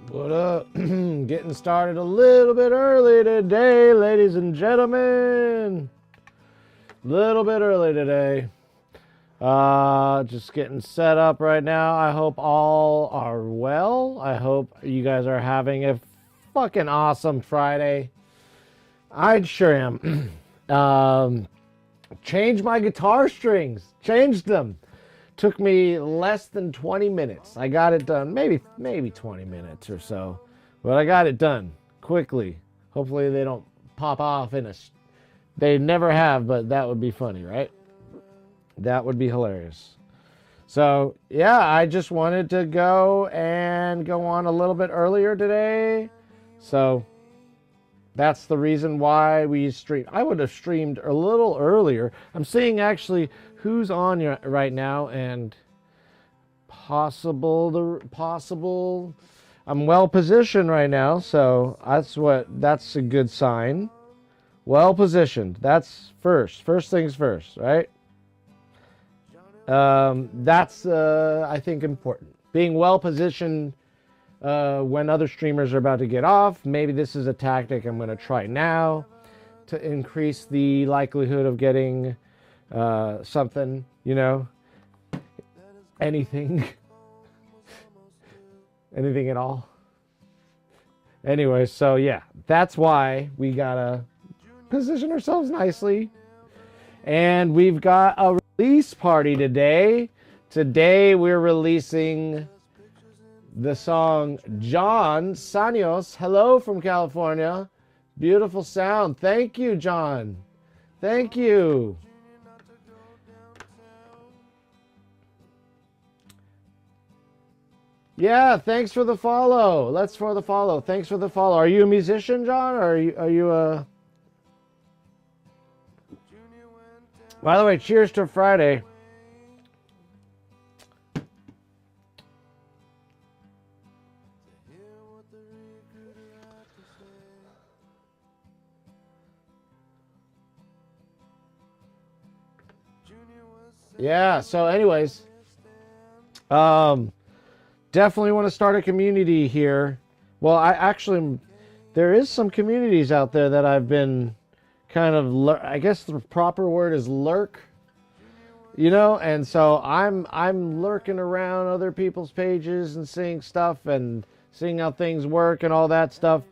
What up? Getting started a little bit early today, ladies and gentlemen. Little bit early today. Just getting set up right now. I hope all are well. I hope you guys are having a fucking awesome Friday. I sure am. Changed my guitar strings. Changed them. Took me less than 20 minutes. I got it done. Maybe 20 minutes or so. But I got it done quickly. Hopefully they don't pop off in a... They never have, but that would be funny, right? That would be hilarious. So, yeah, I just wanted to go on a little bit earlier today. So, that's the reason why we stream. I would have streamed a little earlier. I'm seeing actually who's on right now and possible. I'm well positioned right now, so that's a good sign. Well positioned. That's first. First things first, right? That's I think important. Being well positioned when other streamers are about to get off. Maybe this is a tactic I'm going to try now to increase the likelihood of getting something, anything. Anything at all. Anyway, so yeah, that's why we gotta position ourselves nicely. And we've got a release party today. Today we're releasing the song John Sanios. Hello from California. Beautiful sound. Thank you, John. Thank you. Yeah, thanks for the follow. Thanks for the follow. Are you a musician, John? Or are you a... By the way, cheers to Friday. Yeah, so anyways, definitely want to start a community here. Well, there is some communities out there that I've been kind of, I guess the proper word is lurk, and so I'm lurking around other people's pages and seeing stuff and seeing how things work and all that stuff.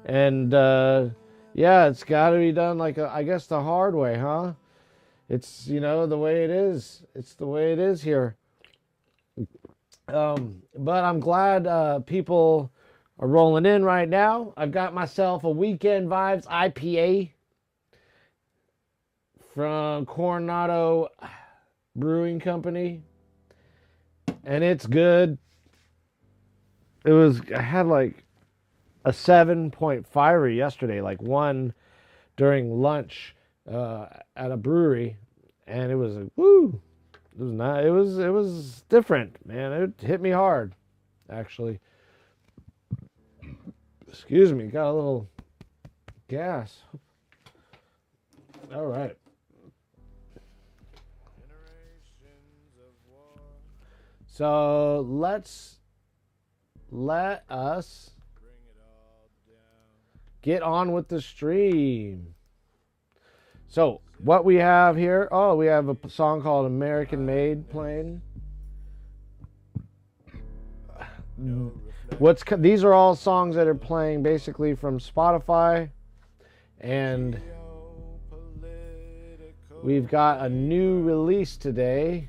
And yeah, it's got to be done I guess the hard way, huh? It's, the way it is. It's the way it is here. But I'm glad people are rolling in right now. I've got myself a Weekend Vibes IPA from Coronado Brewing Company, and it's good. I had like a 7.5 yesterday, like one during lunch at a brewery, and it was woo. It was not. It was different, man. It hit me hard, actually. Excuse me, got a little gas. All right. So let us get on with the stream. So what we have here, we have a song called American Made playing. These are all songs that are playing basically from Spotify, and we've got a new release today.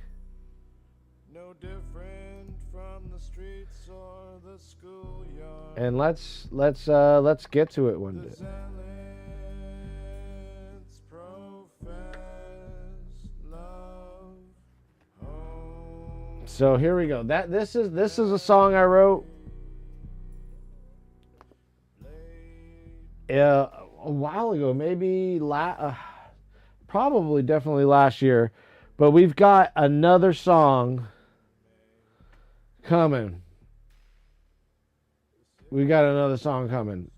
And let's get to it one day. So here we go. This is a song I wrote a while ago, maybe probably definitely last year. But we've got another song coming.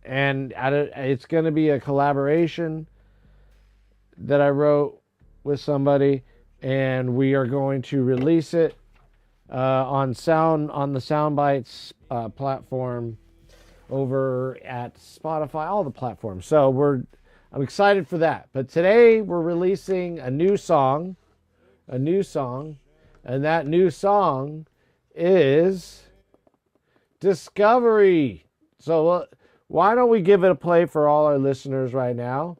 And it's going to be a collaboration that I wrote with somebody, and we are going to release it on the Soundbites platform over at Spotify, all the platforms. So I'm excited for that. But today we're releasing a new song, and that new song is Discovery. So why don't we give it a play for all our listeners right now?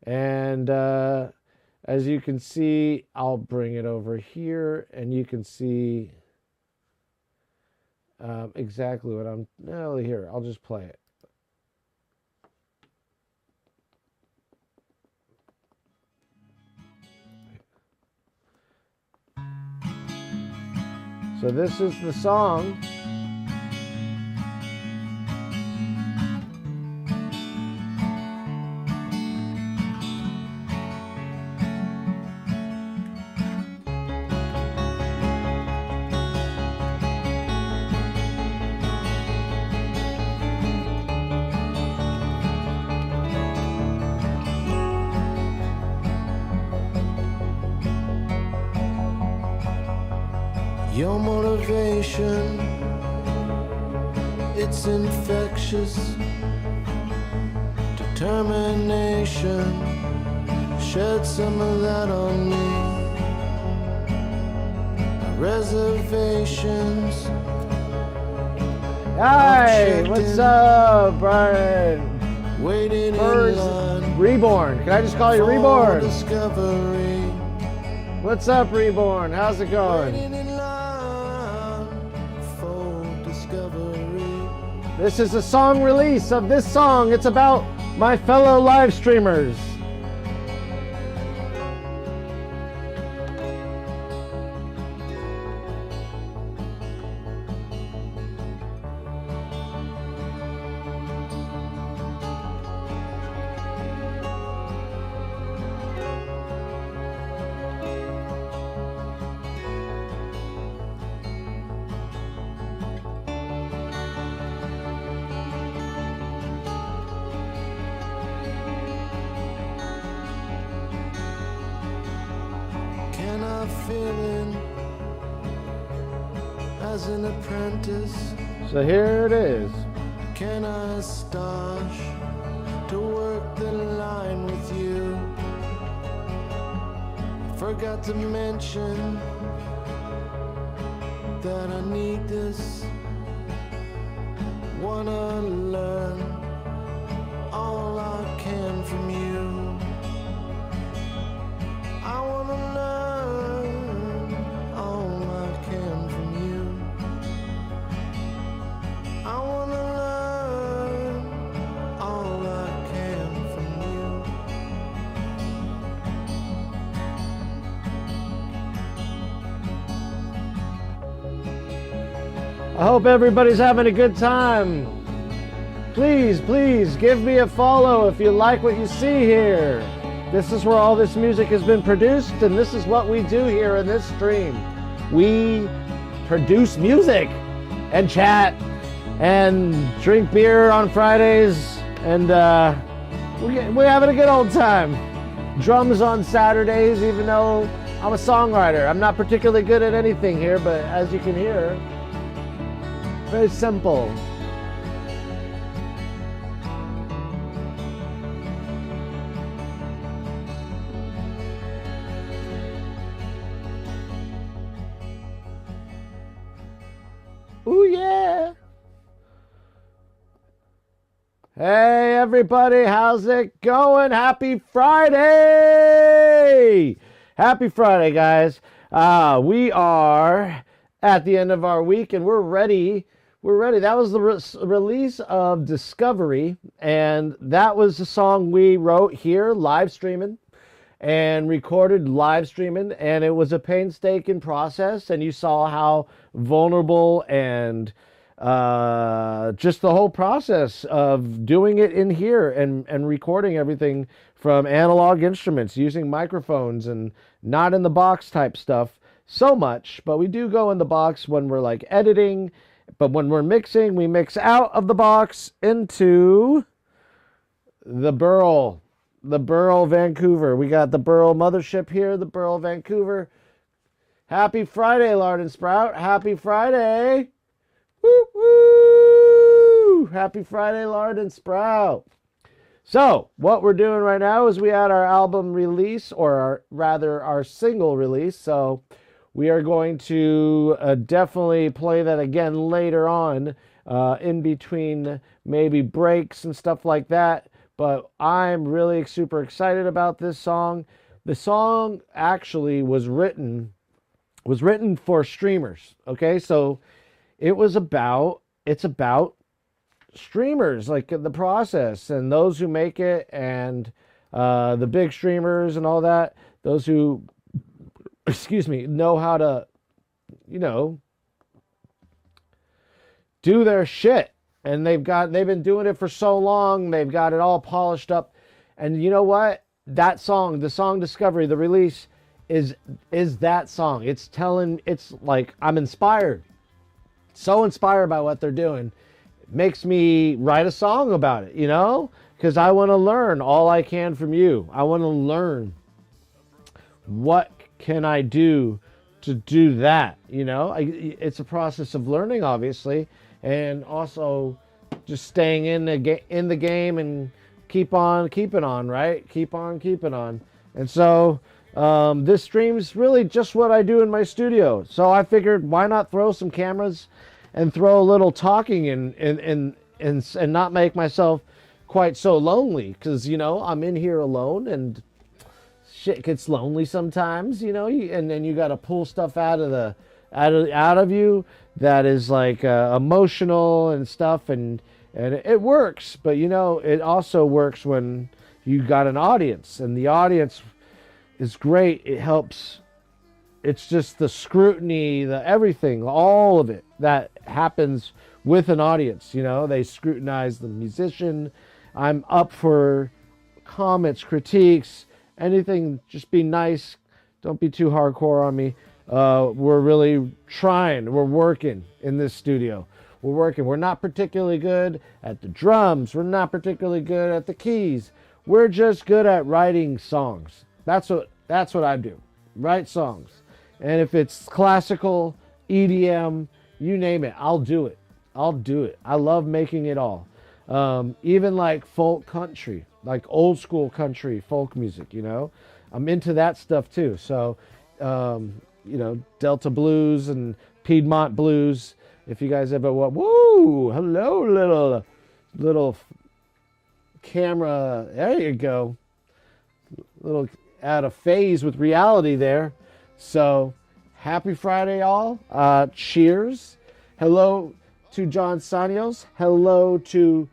And as you can see, I'll bring it over here, and you can see exactly what I'm. No, here, I'll just play it. So this is the song. Your motivation, it's infectious. Determination, shed some of that on me. Reservations. Hi, what's up, Brian? Waiting Birds in line. Reborn. Can I just call you Reborn? Discovery. What's up, Reborn? How's it going? Waiting in line for discovery. This is a song release of this song. It's about my fellow live streamers. Can I fill in as an apprentice? So here it is. Can I start to work the line with you? Forgot to mention that I need this. Wanna learn all I can from you. I wanna learn all I can from you. I wanna learn all I can from you. I hope everybody's having a good time. Please, please give me a follow if you like what you see here. This is where all this music has been produced, and this is what we do here in this stream. We produce music and chat and drink beer on Fridays, and we're having a good old time. Drums on Saturdays, even though I'm a songwriter. I'm not particularly good at anything here, but as you can hear, very simple. Ooh, yeah. Hey, everybody, how's it going? Happy Friday! Happy Friday, guys. We are at the end of our week, and we're ready. We're ready. That was the release of Discovery, and that was the song we wrote here, live streaming, and recorded live streaming, and it was a painstaking process, and you saw how vulnerable and just the whole process of doing it in here and recording everything from analog instruments, using microphones and not in the box type stuff so much, but we do go in the box when we're like editing, but when we're mixing, we mix out of the box into the Burl Vancouver. We got the Burl mothership here, the Burl Vancouver. Happy Friday, Lard and Sprout. Happy Friday. Woo woo. Happy Friday, Lard and Sprout. So, what we're doing right now is we had our album release, or rather our single release. So, we are going to definitely play that again later on, in between maybe breaks and stuff like that. But I'm really super excited about this song. The song actually was written for streamers. Okay, so it's about streamers, like the process and those who make it, and the big streamers and all that. Those who, excuse me, know how to, do their shit, and they've been doing it for so long. They've got it all polished up, and you know what? That song, the song Discovery, the release is that song. It's like I'm inspired, so inspired by what they're doing. It makes me write a song about it, because I want to learn all I can from you. I want to learn what can I do to do that. It's a process of learning, obviously, and also just staying in the game and keep on keeping on, right? Keep on keeping on. And so this stream's really just what I do in my studio. So I figured, why not throw some cameras and throw a little talking and not make myself quite so lonely, because I'm in here alone and shit gets lonely sometimes, and then you got to pull stuff out of you that is like emotional and stuff, and it works. But it also works when you got an audience, and the audience is great. It helps. It's just the scrutiny, the everything, all of it that happens with an audience. They scrutinize the musician. I'm up for comments, critiques, anything. Just be nice. Don't be too hardcore on me. We're really trying. We're working in this studio. We're working. We're not particularly good at the drums. We're not particularly good at the keys. We're just good at writing songs. That's what I do. Write songs. And if it's classical, EDM, you name it, I'll do it. I love making it all. Even like folk country, like old school country folk music, I'm into that stuff too. So, Delta blues and Piedmont blues. If you guys ever whoa, hello, little camera. There you go. Little out of phase with reality there. So, happy Friday, all. Cheers. Hello to John Sanios. Hello to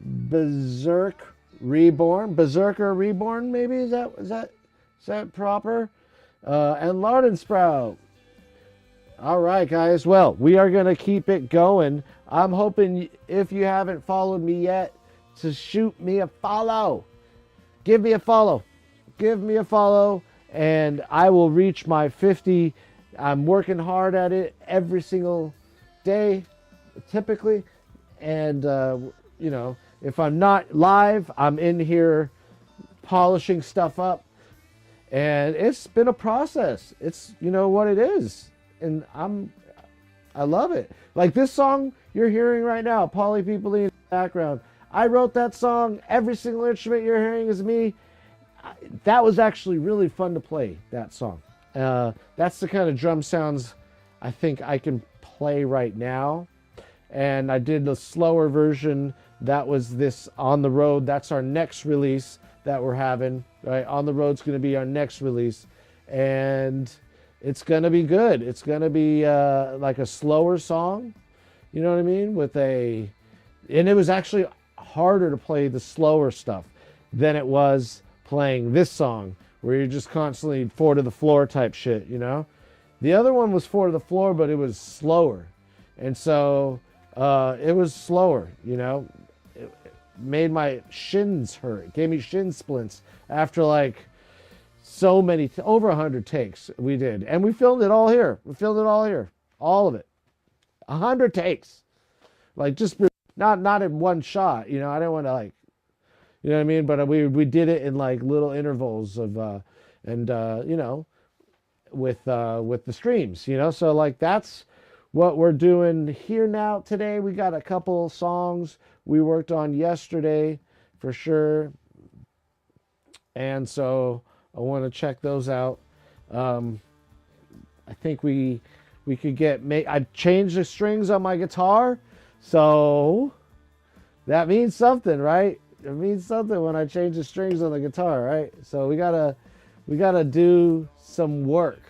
Berserker Reborn, maybe? Is that proper? And Larden Sprout. All right, guys. Well, we are going to keep it going. I'm hoping, if you haven't followed me yet, to shoot me a follow. Give me a follow. And I will reach my 50. I'm working hard at it every single day, typically. And, if I'm not live, I'm in here polishing stuff up. And it's been a process. It's, what it is. And I love it. Like this song you're hearing right now, Polly People in the background. I wrote that song. Every single instrument you're hearing is me. That was actually really fun to play, that song. That's the kind of drum sounds I think I can play right now. And I did the slower version. That was this On the Road. That's our next release that we're having. Right? On the Road's going to be our next release. And it's going to be good. It's going to be like a slower song. You know what I mean? And it was actually harder to play the slower stuff than it was playing this song, where you're just constantly 4 to the floor type shit, The other one was 4 to the floor, but it was slower. And so it was slower, It made my shins hurt. It gave me shin splints after like so many, over 100 takes we did. And we filmed it all here. All of it. 100 takes. Like just not in one shot, I didn't want to like, you know what I mean? But we did it in like little intervals of, with the streams, So like that's what we're doing here now today. We got a couple songs we worked on yesterday for sure. And so I want to check those out. I think we could I changed the strings on my guitar. So that means something, right? It means something when I change the strings on the guitar, right? So we gotta do some work.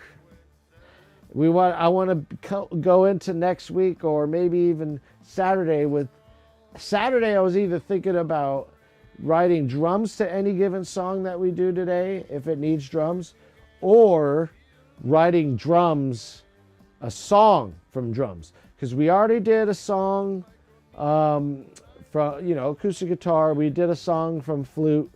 I want to go into next week or maybe even Saturday. I was either thinking about writing drums to any given song that we do today, if it needs drums, or writing a song from drums. Because we already did a song from, acoustic guitar. We did a song from flute,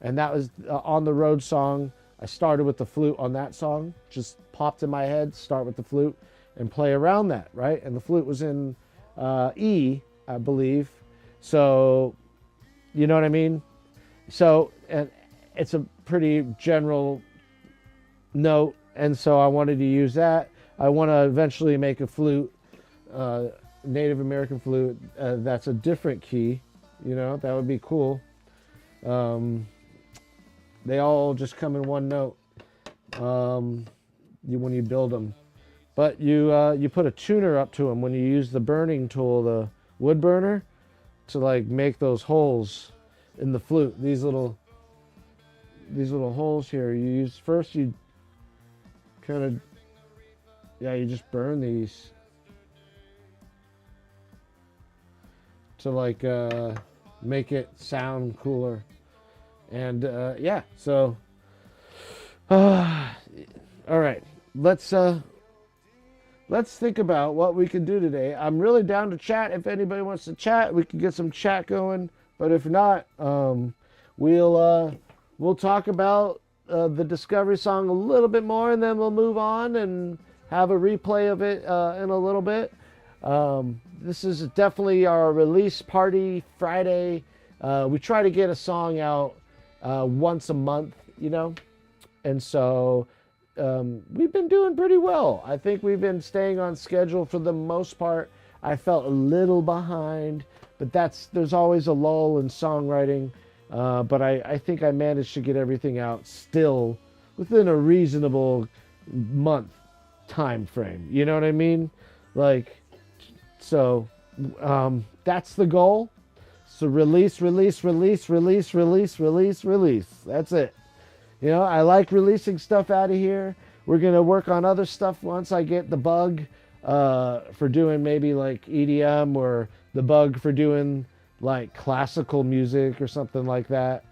and that was On the Road song. I started with the flute on that song, just popped in my head, start with the flute and play around that, right? And the flute was in E, I believe. So, you know what I mean? So, and it's a pretty general note, and so I wanted to use that. I want to eventually make a flute, Native American flute, that's a different key. That would be cool. They all just come in one note when you build them. But you put a tuner up to them when you use the burning tool, the wood burner, to like make those holes in the flute. These little holes here. You just burn these to like make it sound cooler. And so all right, let's think about what we can do today. I'm really down to chat. If anybody wants to chat, we can get some chat going. But if not, we'll talk about the Discovery song a little bit more, and then we'll move on and have a replay of it in a little bit. This is definitely our release party Friday. We try to get a song out once a month, and so we've been doing pretty well. I think we've been staying on schedule for the most part. I felt a little behind, but there's always a lull in songwriting. But I think I managed to get everything out still within a reasonable month time frame. You know what I mean? So that's the goal. So release. That's it. I like releasing stuff out of here. We're going to work on other stuff once I get the bug for doing maybe like EDM, or the bug for doing like classical music or something like that,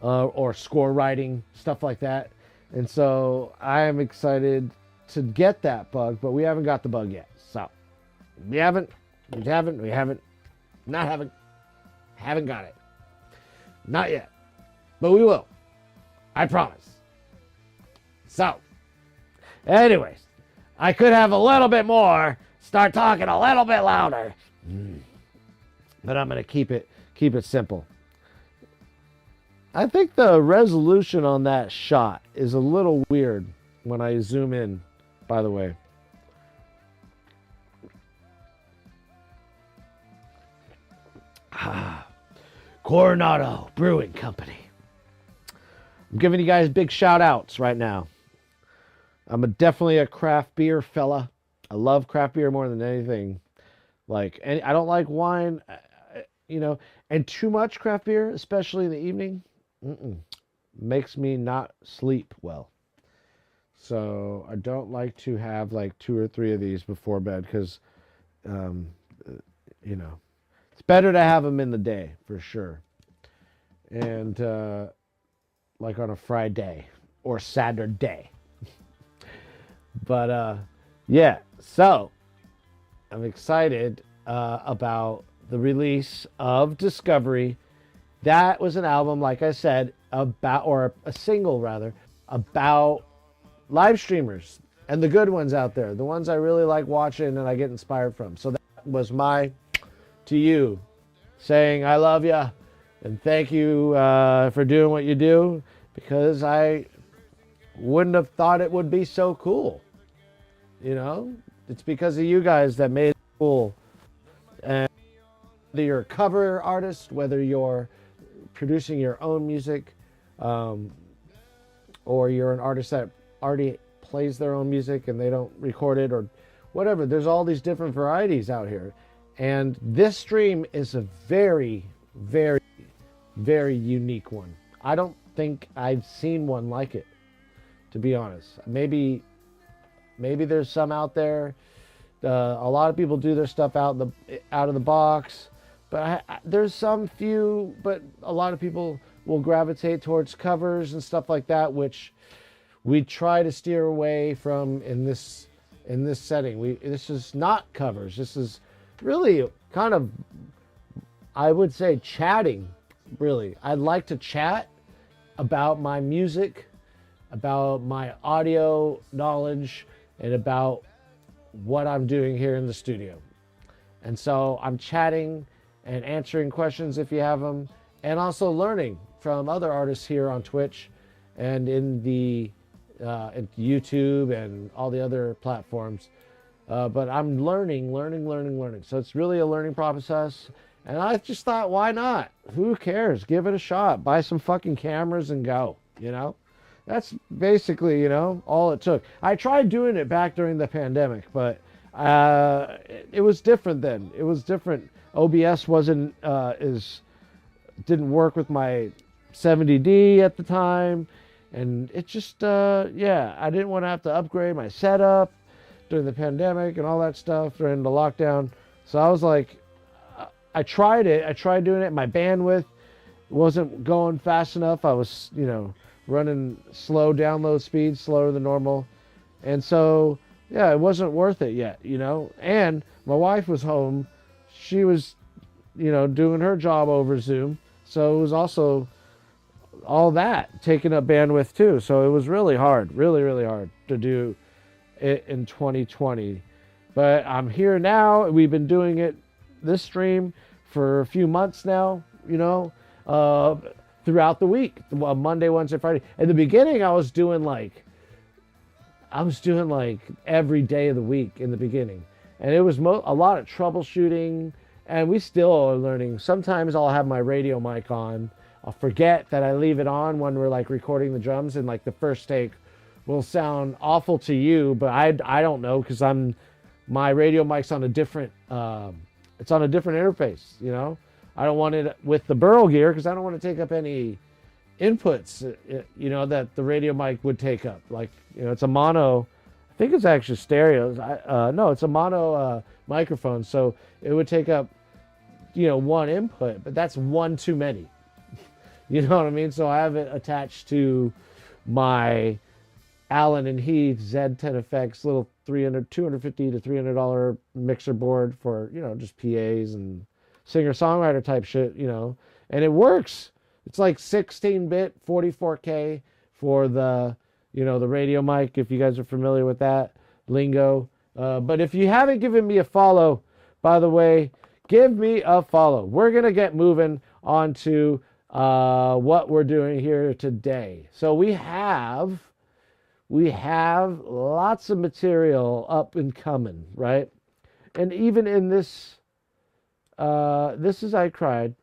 or score writing, stuff like that. And so I am excited to get that bug, but we haven't got the bug yet. So we haven't got it. Not yet. But we will. I promise. So, anyways, I could have a little bit more, start talking a little bit louder. But I'm going to keep it simple. I think the resolution on that shot is a little weird when I zoom in, by the way. Coronado Brewing Company. I'm giving you guys big shout outs right now. I'm definitely a craft beer fella. I love craft beer more than anything. I don't like wine, and too much craft beer, especially in the evening, makes me not sleep well. So I don't like to have like 2 or 3 of these before bed, because, it's better to have them in the day for sure. And like on a Friday or Saturday. But so I'm excited about the release of Discovery. That was an album, like I said, or a single rather, about live streamers and the good ones out there, the ones I really like watching and I get inspired from. So that was to you, saying I love you and thank you for doing what you do, because I wouldn't have thought it would be so cool. It's because of you guys that made it cool. And whether you're a cover artist, whether you're producing your own music, or you're an artist that already plays their own music and they don't record it or whatever. There's all these different varieties out here. And this stream is a very, very, very unique one. I don't think I've seen one like it, to be honest. Maybe there's some out there. A lot of people do their stuff out of the box, but there's some few. But a lot of people will gravitate towards covers and stuff like that, which we try to steer away from in this setting. This is not covers. This is really kind of, I would say, chatting. Really, I'd like to chat about my music, about my audio knowledge, and about what I'm doing here in the studio. And so I'm chatting and answering questions if you have them, and also learning from other artists here on Twitch and in the YouTube and all the other platforms. But I'm learning. So it's really a learning process. And I just thought, why not? Who cares? Give it a shot. Buy some fucking cameras and go, you know? That's basically, you know, all it took. I tried doing it back during the pandemic, but it was different then. It was different. OBS didn't work with my 70D at the time. And it just, I didn't want to have to upgrade my setup during the pandemic and all that stuff during the lockdown. So I was like, I tried it. I tried doing it. My bandwidth wasn't going fast enough. I was, you know, running slow download speed, slower than normal. And so, yeah, it wasn't worth it yet, you know. And my wife was home. She was, you know, doing her job over Zoom. So it was also all that taking up bandwidth too. So it was really hard, really hard to do it in 2020. But I'm here now. We've been doing it, this stream, for a few months now, you know, throughout the week, Monday, Wednesday, Friday. In the beginning, I was doing like every day of the week in the beginning. And it was a lot of troubleshooting, and we still are learning. Sometimes I'll have my radio mic on. I'll forget that I leave it on when we're like recording the drums, and like the first take will sound awful to you, but I don't know, because my radio mic's on a different it's on a different interface, you know. I don't want it with the Burl gear because I don't want to take up any inputs, you know, that the radio mic would take up. Like, you know, it's a mono. I think it's actually stereo. No, it's a mono microphone, so it would take up, you know, one input, but that's one too many. You know what I mean? So I have it attached to my Allen and Heath Z10FX little $250 to $300 mixer board for, you know, just PAs and singer-songwriter type shit, you know, and it works. It's like 16-bit 44K for the, you know, the radio mic, if you guys are familiar with that lingo. But if you haven't given me a follow, by the way, give me a follow. We're going to get moving on to what we're doing here today. So we have lots of material up and coming, right? And even in this is I Cried.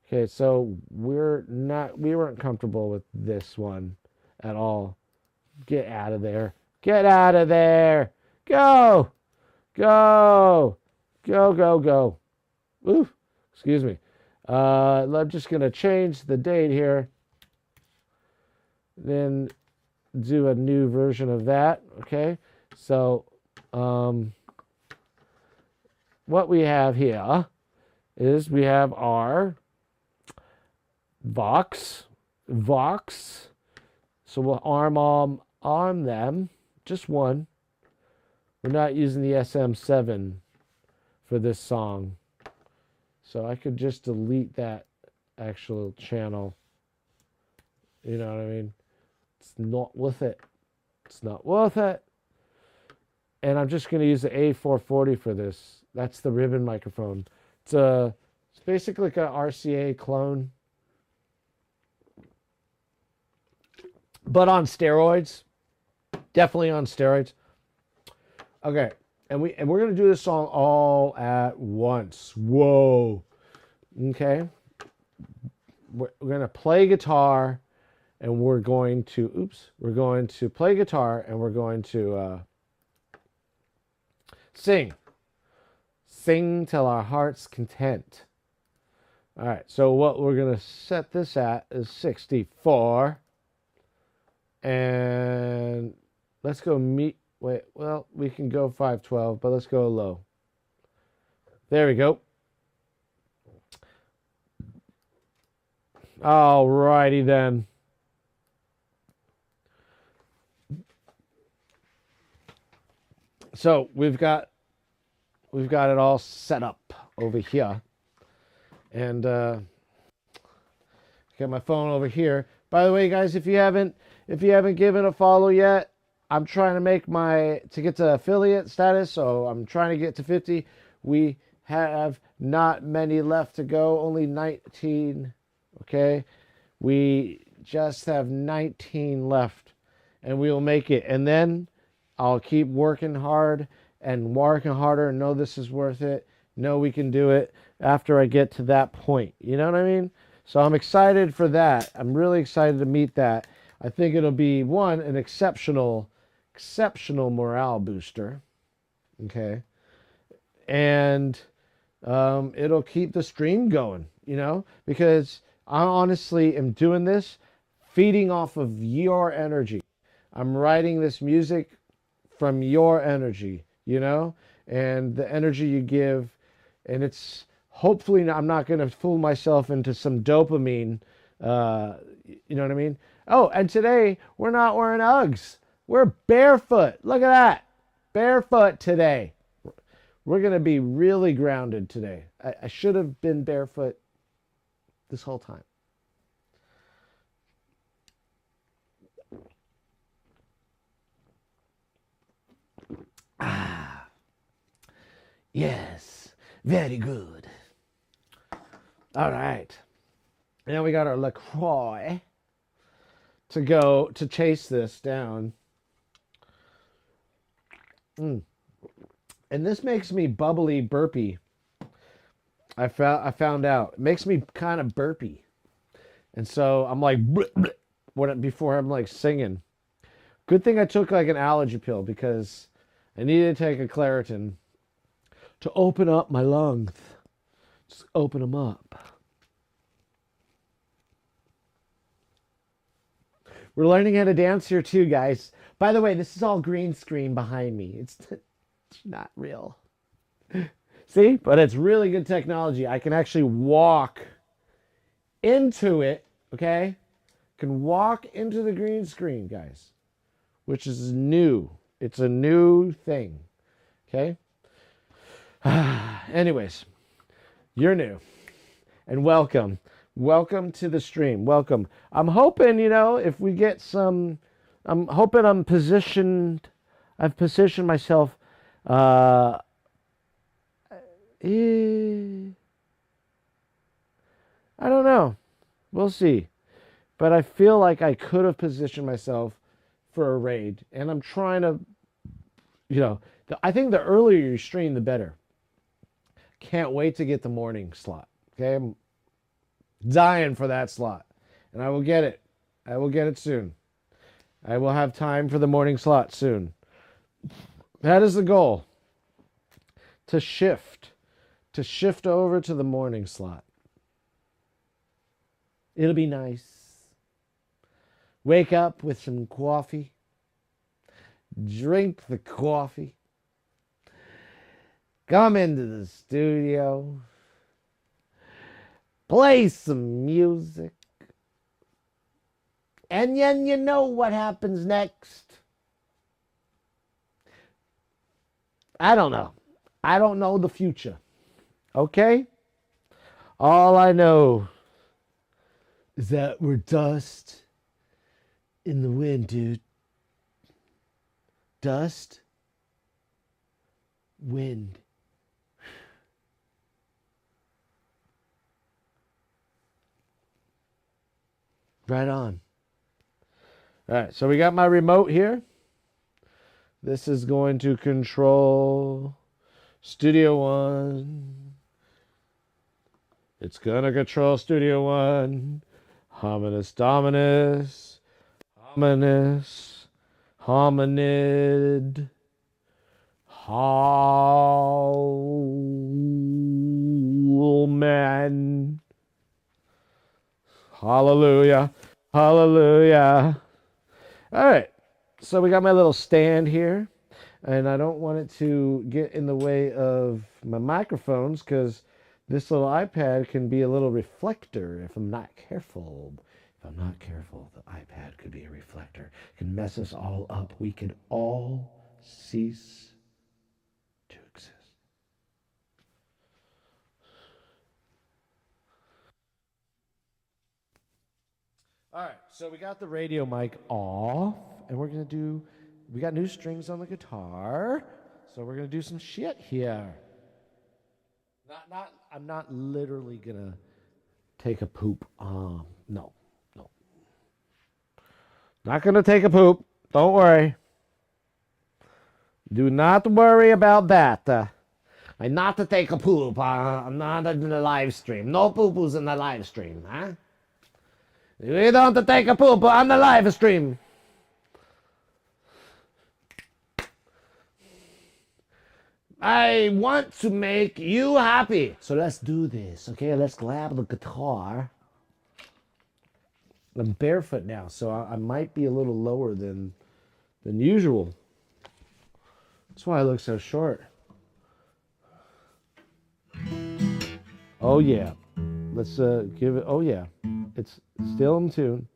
Okay, so we weren't comfortable with this one at all. Get out of there. Get out of there. Go. Go. Go, go, go. Ooh, excuse me. I'm just going to change the date here. Then do a new version of that. Okay, so what we have here is we have our Vox. So we'll arm them, just one. We're not using the SM7 for this song. So I could just delete that actual channel. You know what I mean? It's not worth it. It's not worth it. And I'm just going to use the A440 for this. That's the ribbon microphone. It's basically like an RCA clone, but on steroids. Definitely on steroids. Okay, and we're gonna do this song all at once. Whoa. Okay. We're gonna play guitar, and we're going to play guitar, and we're going to sing till our heart's content. All right, so what we're gonna set this at is 64, and let's go wait, well, we can go 512, but let's go low. There we go. All righty then. So we've got it all set up over here, and got my phone over here. By the way, guys, if you haven't given a follow yet, I'm trying to get to affiliate status, so I'm trying to get to 50. We have not many left to go, only 19. Okay, we just have 19 left, and we will make it. And then I'll keep working hard and working harder and know this is worth it. Know we can do it after I get to that point. You know what I mean? So I'm excited for that. I'm really excited to meet that. I think it'll be an exceptional morale booster. Okay. And it'll keep the stream going, because I honestly am doing this feeding off of your energy. I'm writing this music from your energy, and the energy you give. And it's hopefully I'm not going to fool myself into some dopamine. You know what I mean? Oh, and today we're not wearing Uggs. We're barefoot. Look at that. Barefoot today. We're going to be really grounded today. I should have been barefoot this whole time. Ah, yes, very good. All right. Now we got our LaCroix to chase this down. And this makes me bubbly burpy. I found out. It makes me kind of burpy. And so I'm like, before I'm like singing. Good thing I took like an allergy pill, because I needed to take a Claritin to open up my lungs. Just open them up. We're learning how to dance here too, guys. By the way, this is all green screen behind me. It's not real. See? But it's really good technology. I can actually walk into it, okay? Can walk into the green screen, guys, which is new. It's a new thing, okay? Anyways, you're new, and welcome. Welcome to the stream. Welcome. I'm hoping, if we get some, I'm hoping I've positioned myself, I don't know. We'll see. But I feel like I could have positioned myself for a raid. And I'm trying to, I think the earlier you stream, the better. Can't wait to get the morning slot. Okay? I'm dying for that slot. And I will get it. I will get it soon. I will have time for the morning slot soon. That is the goal. To shift over to the morning slot. It'll be nice. Wake up with some coffee. Drink the coffee. Come into the studio. Play some music. And then you know what happens next. I don't know. I don't know the future. Okay? All I know is that we're dust in the wind, dude. Dust, wind. Right on. All right, so we got my remote here. This is going to control Studio One. It's gonna control Studio One. Hominis Dominus. Hominis. Hominid. Man. Hallelujah. Hallelujah. All right. So we got my little stand here, and I don't want it to get in the way of my microphones because this little iPad can be a little reflector if I'm not careful. If I'm not careful, the iPad could be a reflector. It can mess us all up. We could all cease to exist. All right, so we got the radio mic off, and we got new strings on the guitar, so we're gonna do some shit here. I'm not literally gonna take a poop. No. Not gonna take a poop. Don't worry. Do not worry about that. I'm not to take a poop. I'm not in the live stream. No poo-poos in the live stream, huh? We don't have to take a poop on the live stream. I want to make you happy. So let's do this, okay? Let's grab the guitar. I'm barefoot now, so I might be a little lower than usual. That's why I look so short. Oh yeah. Let's give it. Oh yeah. It's still in tune.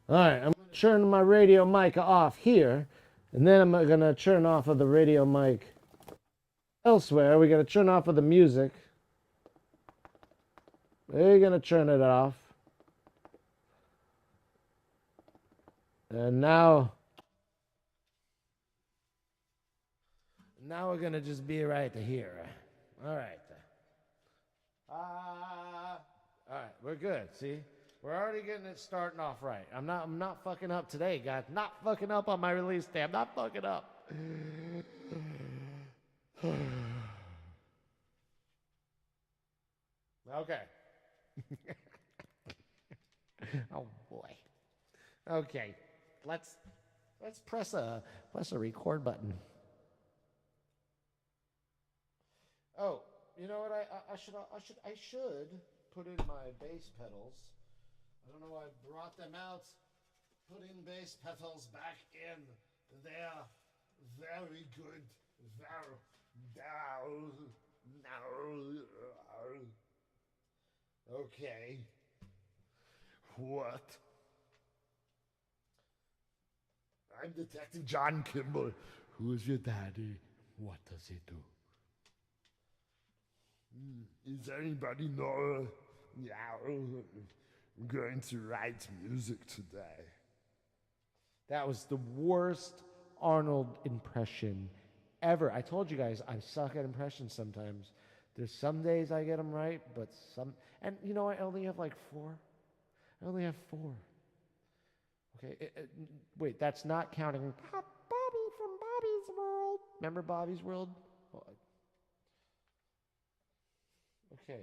All right, I'm going to turn my radio mic off here, and then I'm going to turn off of the radio mic elsewhere. We're going to turn off of the music. We're going to turn it off. And now we're going to just be right here. All right. All right, we're good, see? We're already getting it starting off right. I'm not fucking up today, guys. Not fucking up on my release day. I'm not fucking up. Okay. Oh boy. Okay. Let's press a record button. Oh, you know what? I should put in my bass pedals. I don't know why I brought them out. Put in bass pedals back in. They're very good. Okay. What? I'm Detective John Kimball. Who's your daddy? What does he do? Does anybody know? Yeah, I'm going to write music today. That was the worst Arnold impression ever. I told you guys I suck at impressions sometimes. There's some days I get them right, but some... And you know, I only have like 4. I only have 4. Okay, wait, that's not counting Bobby from Bobby's World. Remember Bobby's World? Okay.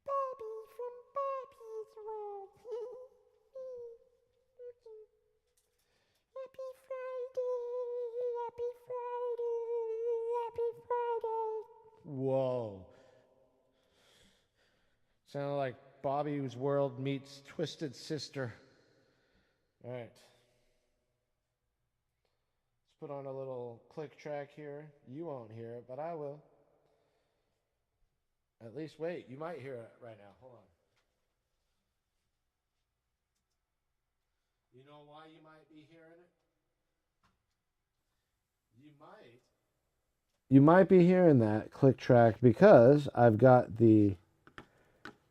Bobby from Bobby's World. Happy Friday, happy Friday, happy Friday. Whoa. Sounded like Bobby's World meets Twisted Sister. All right. Let's put on a little click track here. You won't hear it, but I will. At least wait, you might hear it right now. Hold on. You know why you might be hearing it? You might be hearing that click track because I've got the.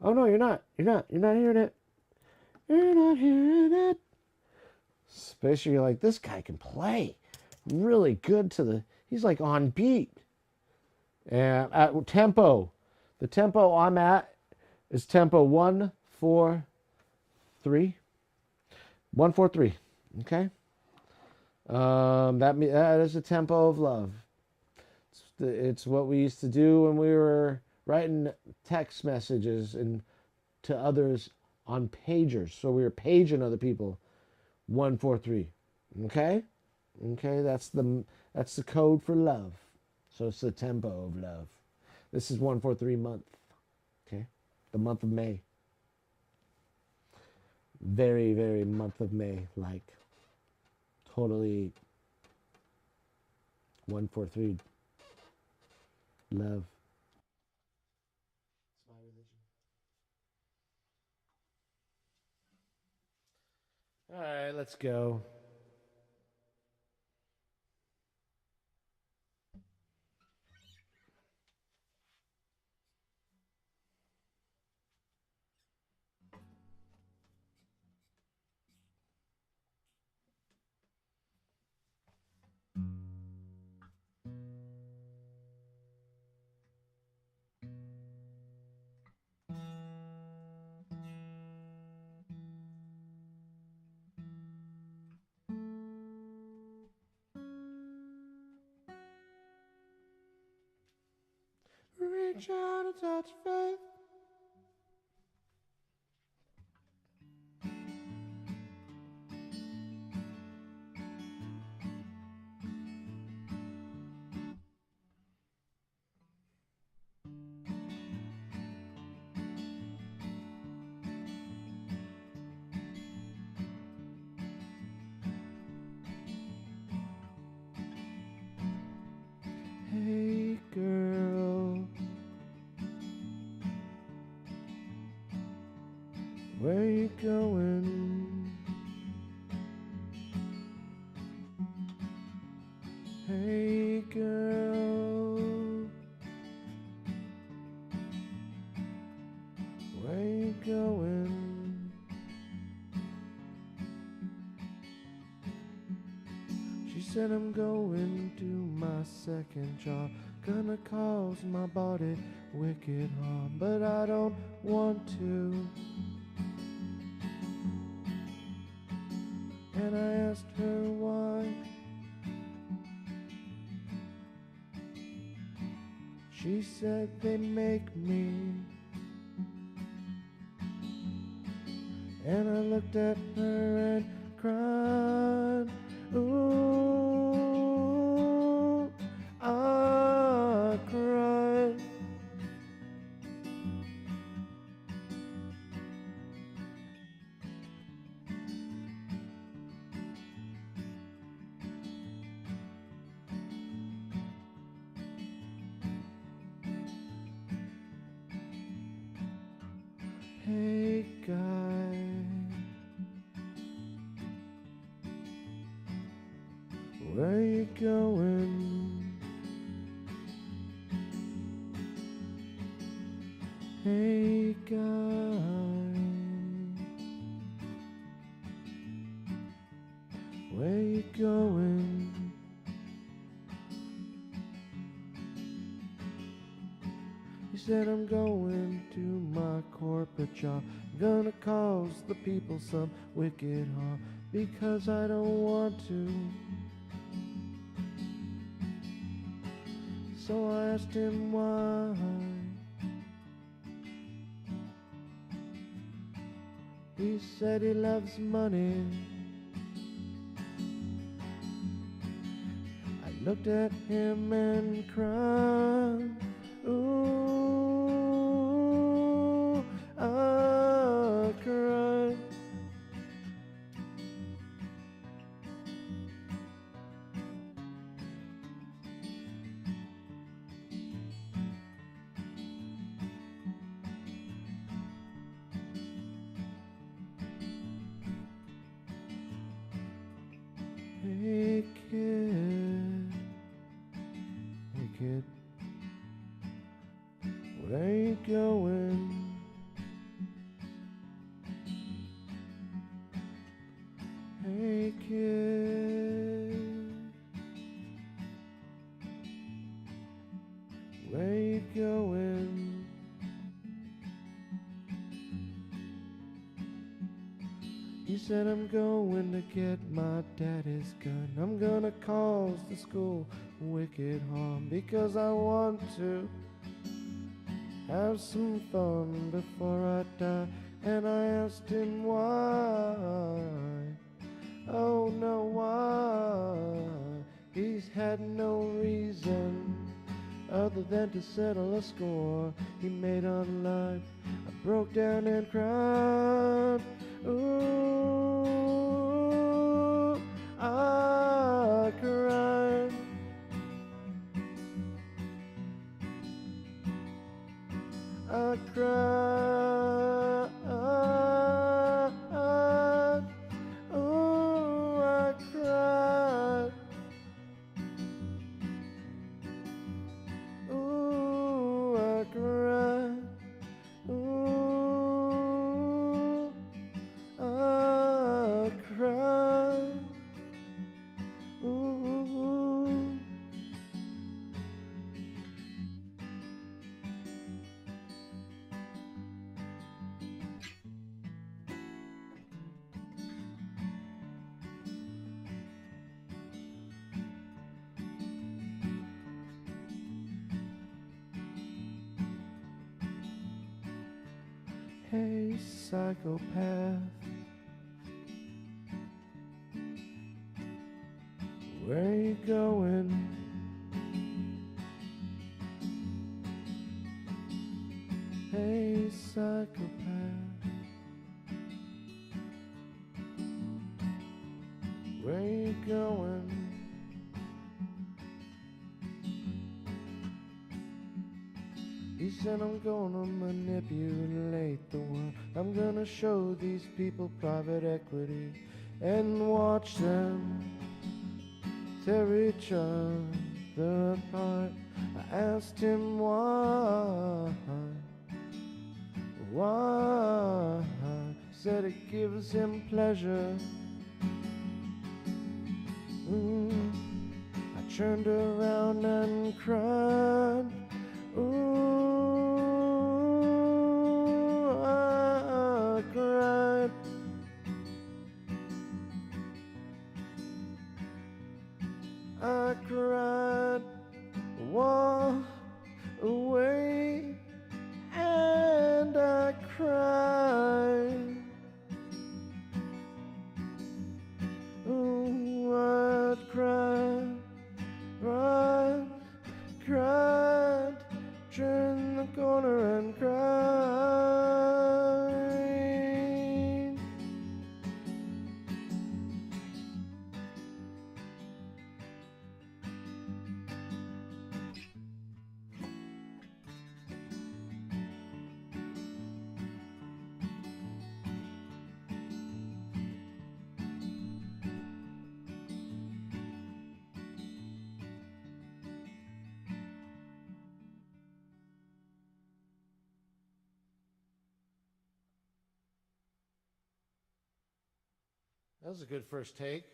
Oh no, you're not. You're not hearing it. You're not hearing it. Especially you're like, this guy can play really good to the. He's like on beat. And at tempo, the tempo I'm at is tempo 1-4-3. 1-4-3. Okay. That is the tempo of love. It's what we used to do when we were writing text messages and to others on pagers. So we were paging other people. 1-4-3. Okay? Okay, that's the code for love. So it's the tempo of love. This is 1-4-3 month. Okay? The month of May. Very, very month of May. Like totally 1-4-3 love. It's my religion. All right, let's go. Reach out and touch faith. Hey girl, where you going? Hey girl, where you going? She said I'm going to my second job, gonna cause my body wicked harm, but I don't want to. And I asked her why. She said they make me. And I looked at her and cried. Ooh, I cried. Hey guy, where you going? Hey guy, where you going? He said I'm going to my corporate job, gonna cause the people some wicked harm, because I don't want to. So I asked him why. He said he loves money. I looked at him and cried. Ooh, I cried. Hey kid, hey kid, where you going? Hey kid, where you going? He said, I'm going to get my daddy's gun. I'm gonna cause the school wicked harm because I want to have some fun before I die. And I asked him why. Oh no, why? He's had no reason other than to settle a score he made online. I broke down and cried. Ooh, I cried. I cried. Ooh, I cried. Ooh, I cried. Ooh, I cried. Ooh. Hey, psychopath, where you going? Hey, psychopath, where you going? He said, I'm gonna manipulate the world. I'm gonna show these people private equity and watch them tear each other apart. I asked him why. Why? He said it gives him pleasure. I turned around and cried. Ooh, I cried. I cried. Walk away, and I cried. Ooh, I cried. Cried, turned the corner and cried. That was a good first take.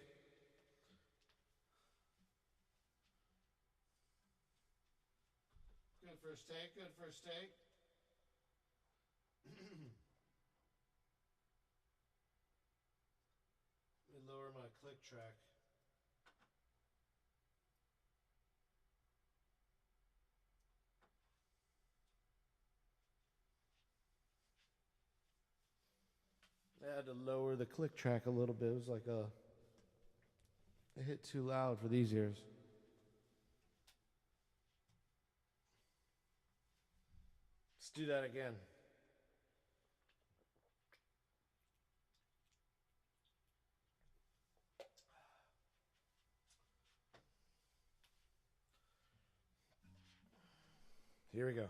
Good first take, good first take. Let me lower my click track. I had to lower the click track a little bit. It was like it hit too loud for these ears. Let's do that again. Here we go.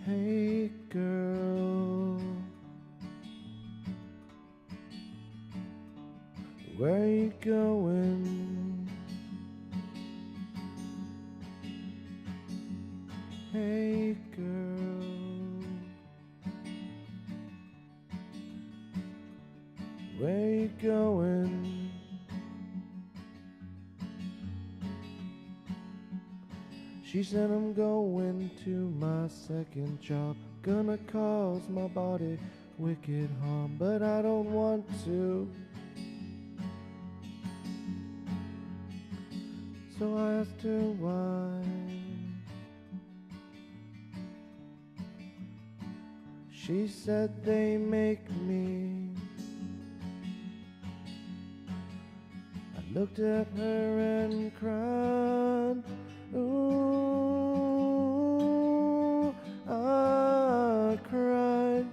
Hey girl, where you going? Hey girl, where you going? She said I'm going to my second job, gonna cause my body wicked harm, but I don't want to. So I asked her why. She said they make me. I looked at her and cried. Ooh, I cried.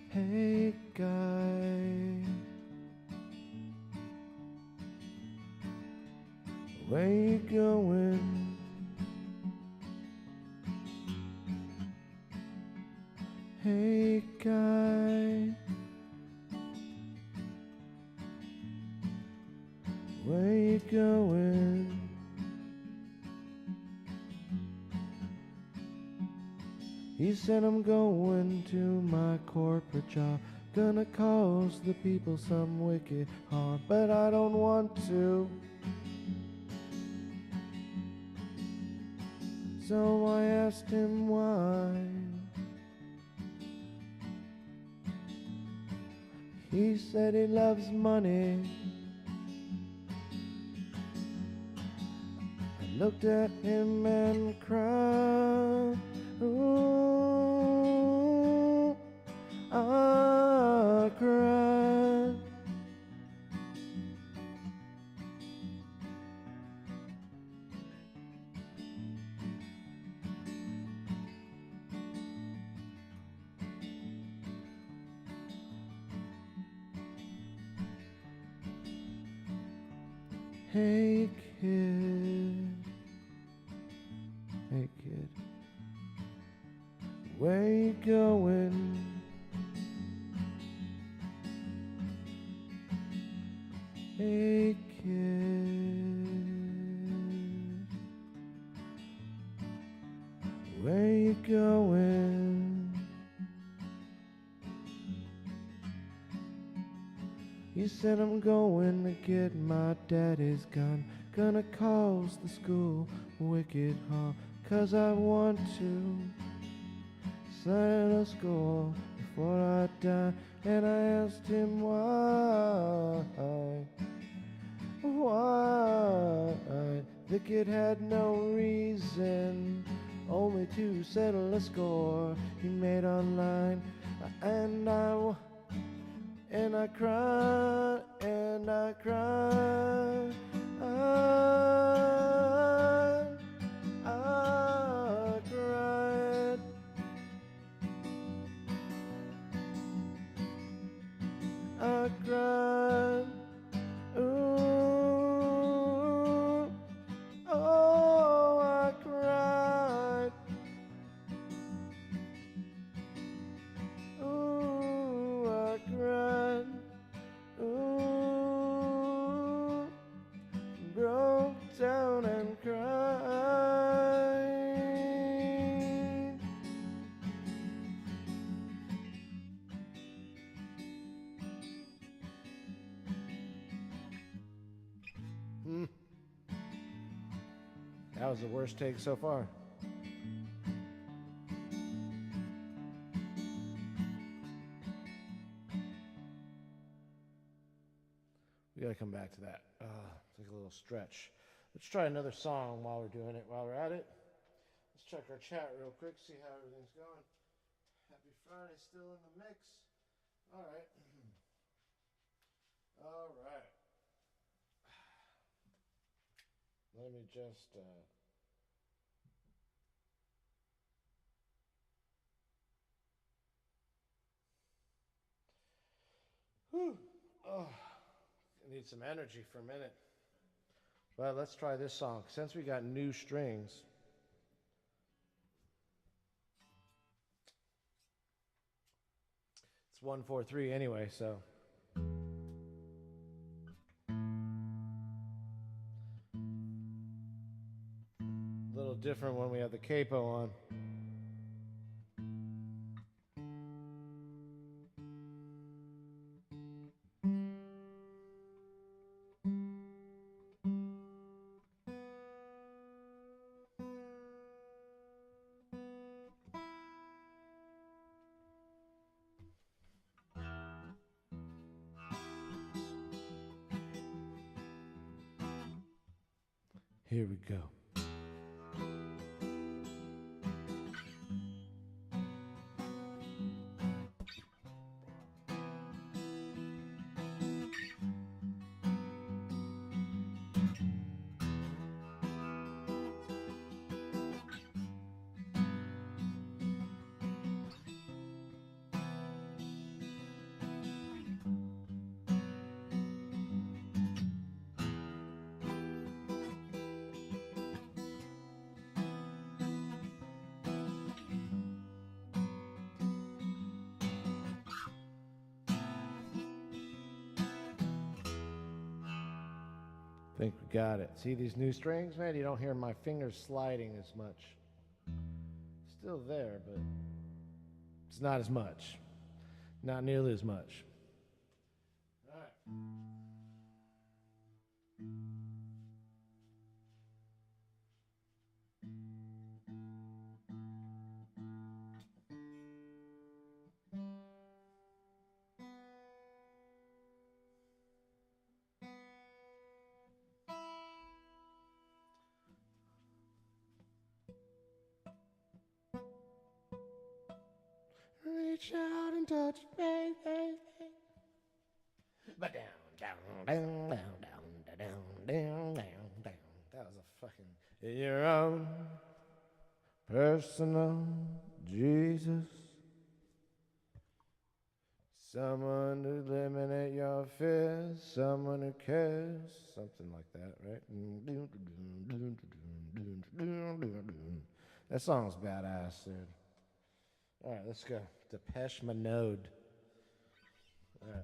Hey guy, where you going? Hey guy, where you going? He said I'm going to my corporate job, gonna cause the people some wicked harm, but I don't want to. So I asked him why. He said he loves money. I looked at him and cried. Ooh, I cried. Hey kid, hey kid, where you going? Hey kid, where you going? He said I'm going to get my daddy's gun, gonna cause the school wicked harm, 'cause I want to settle a score before I die. And I asked him why. The kid had no reason, only to settle a score he made online. And I cried, and I cried. I cried. I cried. Ooh, oh, I cried. Ooh, I cried. Ooh, broke down and cried. That was the worst take so far. We gotta come back to that. Take a little stretch. Let's try another song while we're doing it. While we're at it, let's check our chat real quick, see how everything's going. Happy Friday, still in the mix. All right. All right. Let me just Oh, I need some energy for a minute. Well, let's try this song. Since we got new strings. It's 1-4-3 anyway, so. A little different when we have the capo on. Here we go. I think we got it. See these new strings, man? You don't hear my fingers sliding as much. Still there, but it's not as much. Not nearly as much. All right. Reach out and touch me, baby. But down, down, down, down, down, down, down, down, down. That was a fucking your own personal Jesus. Someone to eliminate your fears, someone who cares, something like that, right? That song's badass, dude. All right, let's go. Depeche Mode. All right.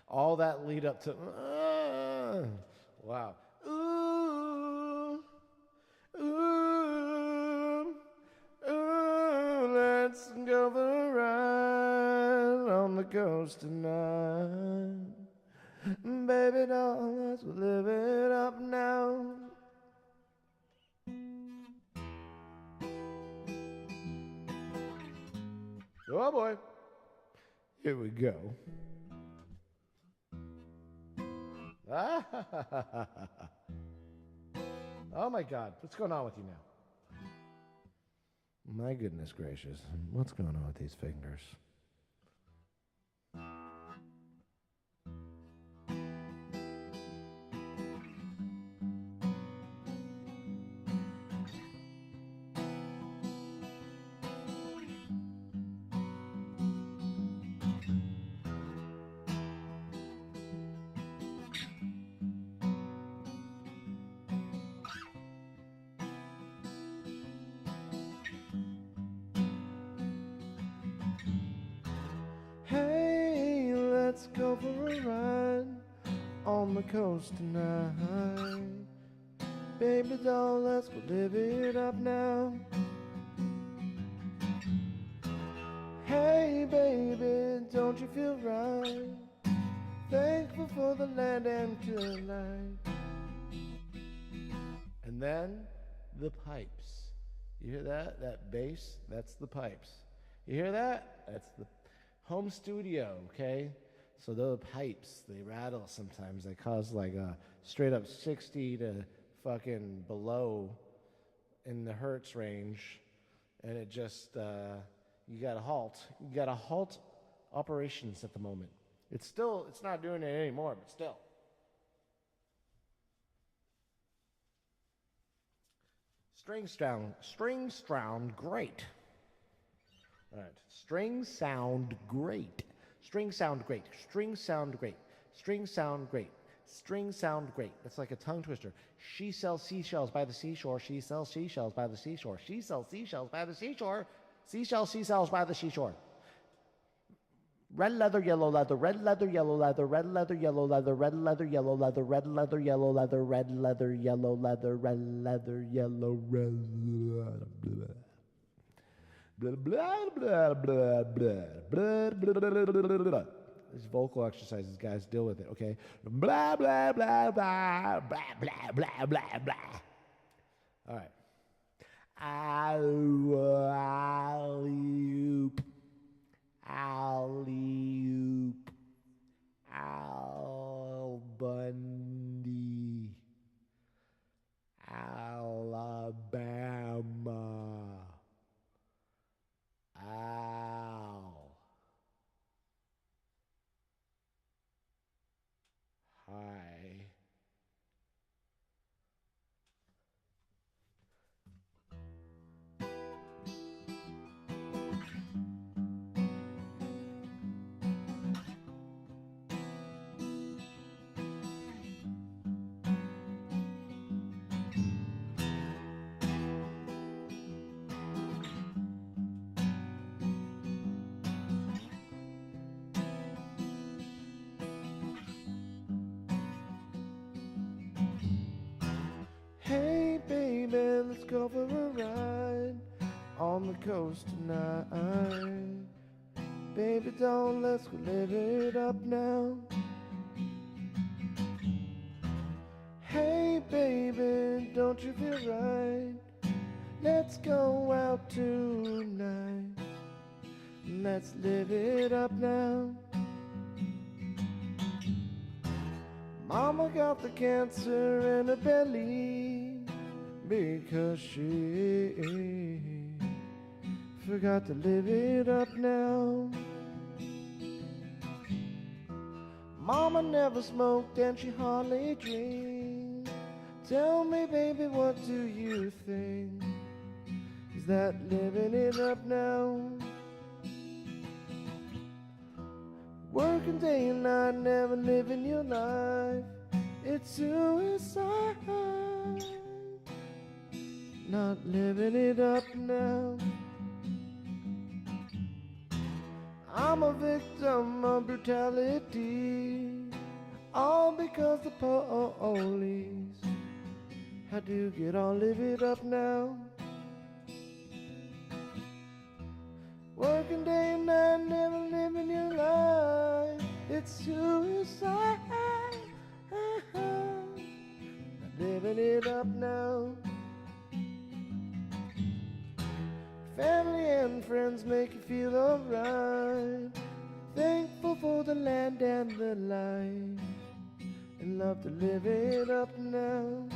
All that lead up to wow. Ooh, ooh, ooh, let's go for a ride on the coast tonight. Baby doll, let's live it up now. Oh boy. Here we go. Oh my God, what's going on with you now? My goodness gracious, what's going on with these fingers? go for a ride on the coast tonight. Baby doll, let's go live it up now. Hey baby, don't you feel right? Thankful for the land and tonight. And then the pipes. You hear that? That bass? That's the pipes. You hear that? That's the home studio, okay? So those pipes, they rattle sometimes. They cause like a straight up 60 to fucking below in the hertz range. And it just, you gotta halt. You gotta halt operations at the moment. It's not doing it anymore, but still. Strings sound great. All right, strings sound great. Strings sound great. Strings sound great. Strings sound great. Strings sound great. It's like a tongue twister. She sells seashells by the seashore. She sells seashells by the seashore. She sells seashells by the seashore. Seashells, she sells by the seashore. Red leather, yellow leather, red leather, yellow leather, red leather, yellow leather, red leather, yellow leather, red leather, yellow leather, red leather, yellow leather, red leather, yellow, red. Blah blah blah blah blah blah blah blah. These vocal exercises, guys, deal with it, okay? Blah blah blah blah blah blah blah blah blah. All right. Alley-oop. Alley-oop. Al Bundy. Alabama. Al. Hi. Hey baby, let's go for a ride on the coast tonight. Baby doll, let's go live it up now. Hey baby, don't you feel right? Let's go out tonight. Let's live it up now. Mama got the cancer in her belly because she forgot to live it up now. Mama never smoked and she hardly drank. Tell me, baby, what do you think? Is that living it up now? Working day and night, never living your life. It's suicide. Not living it up now. I'm a victim of brutality, all because the police had to get all live it up now. Working day and night, never living your life. It's suicide. Not living it up now. Family and friends make you feel alright. Thankful for the land and the life, and love to live it up now.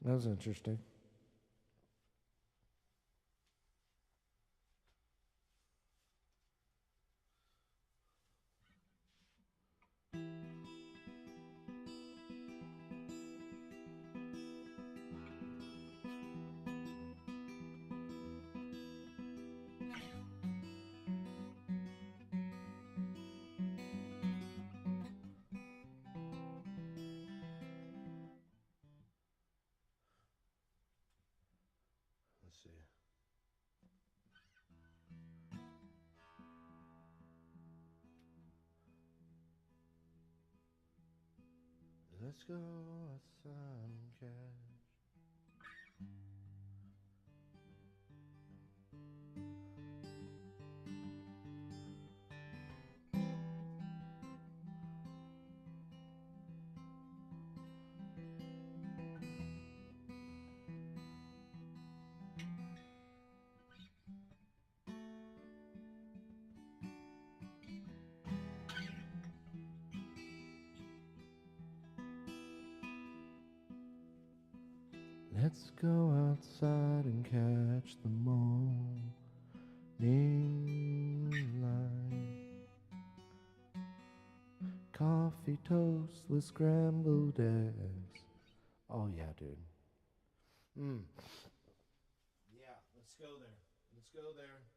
That was interesting. Let's see. Let's go outside and catch. Let's go outside and catch the morning light. Coffee toast with scrambled eggs. Oh yeah, dude. Yeah, let's go there. Let's go there.